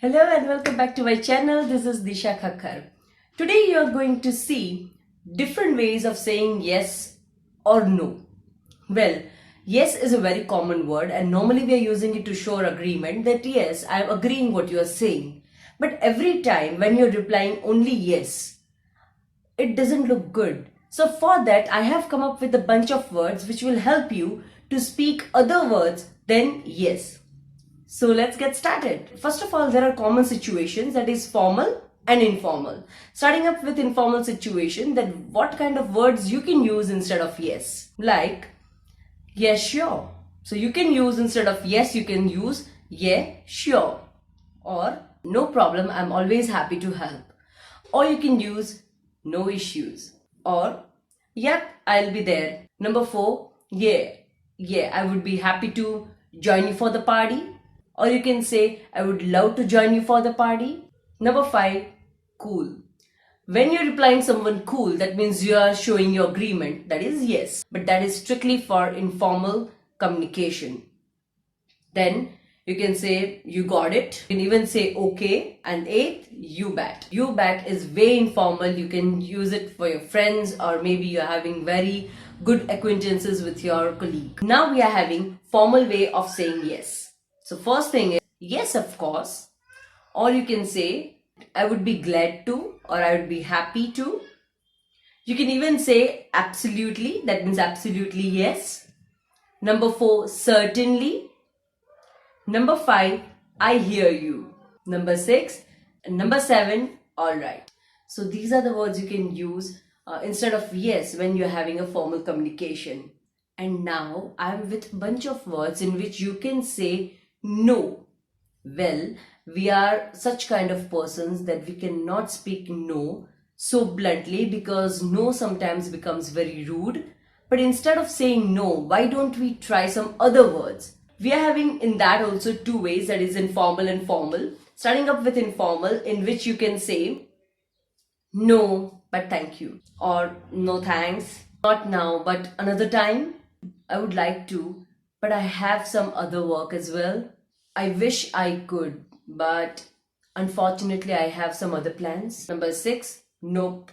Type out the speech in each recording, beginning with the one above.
Hello and welcome back to my channel. This is Disha Khakkar. Today you are going to see different ways of saying yes or no. Well, yes is a very common word and normally we are using it to show agreement that yes, I am agreeing what you are saying. But every time when you're replying only yes, it doesn't look good. So for that, I have come up with a bunch of words which will help you to speak other words than yes. So let's get started. First of all, there are common situations, that is formal and informal. Starting up with informal situation, that what kind of words you can use instead of yes. Like, yes, sure. So you can use instead of yes, you can use yeah, sure. Or no problem, I'm always happy to help. Or you can use no issues. Or yep, I'll be there. Number 4, yeah, I would be happy to join you for the party. Or you can say, I would love to join you for the party. Number 5, cool. When you're replying someone cool, that means you are showing your agreement. That is yes. But that is strictly for informal communication. Then you can say, you got it. You can even say okay. And 8th, you bet. You bet is way informal. You can use it for your friends or maybe you're having very good acquaintances with your colleague. Now we are having formal way of saying yes. So first thing is, yes, of course. Or you can say, I would be glad to, or I would be happy to. You can even say absolutely, that means absolutely yes. Number 4, certainly. Number 5, I hear you. Number 6, and number 7, alright. So these are the words you can use instead of yes when you're having a formal communication. And now I'm with a bunch of words in which you can say no. Well, we are such kind of persons that we cannot speak no so bluntly because no sometimes becomes very rude. But instead of saying no, why don't we try some other words? We are having in that also 2 ways, that is informal and formal. Starting up with informal, in which you can say no, but thank you. Or no thanks, not now, but another time. I would like to, but I have some other work as well. I wish I could, but unfortunately I have some other plans. Number 6, nope.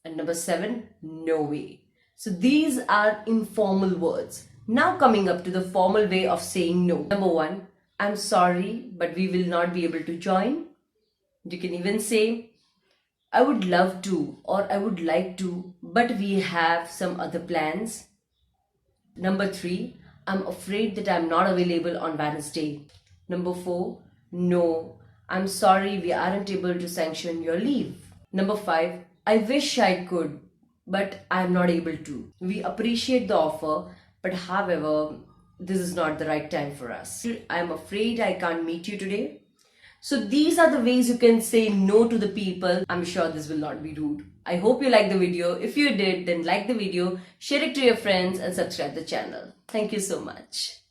And number 7, no way. So these are informal words. Now coming up to the formal way of saying no. Number 1, I'm sorry, but we will not be able to join. You can even say, I would love to or I would like to, but we have some other plans. Number 3, I'm afraid that I'm not available on Wednesday. Number 4, no, I'm sorry we aren't able to sanction your leave. Number 5, I wish I could, but I'm not able to. We appreciate the offer, but however, this is not the right time for us. I'm afraid I can't meet you today. So these are the ways you can say no to the people. I'm sure this will not be rude. I hope you liked the video. If you did, then like the video, share it to your friends and subscribe the channel. Thank you so much.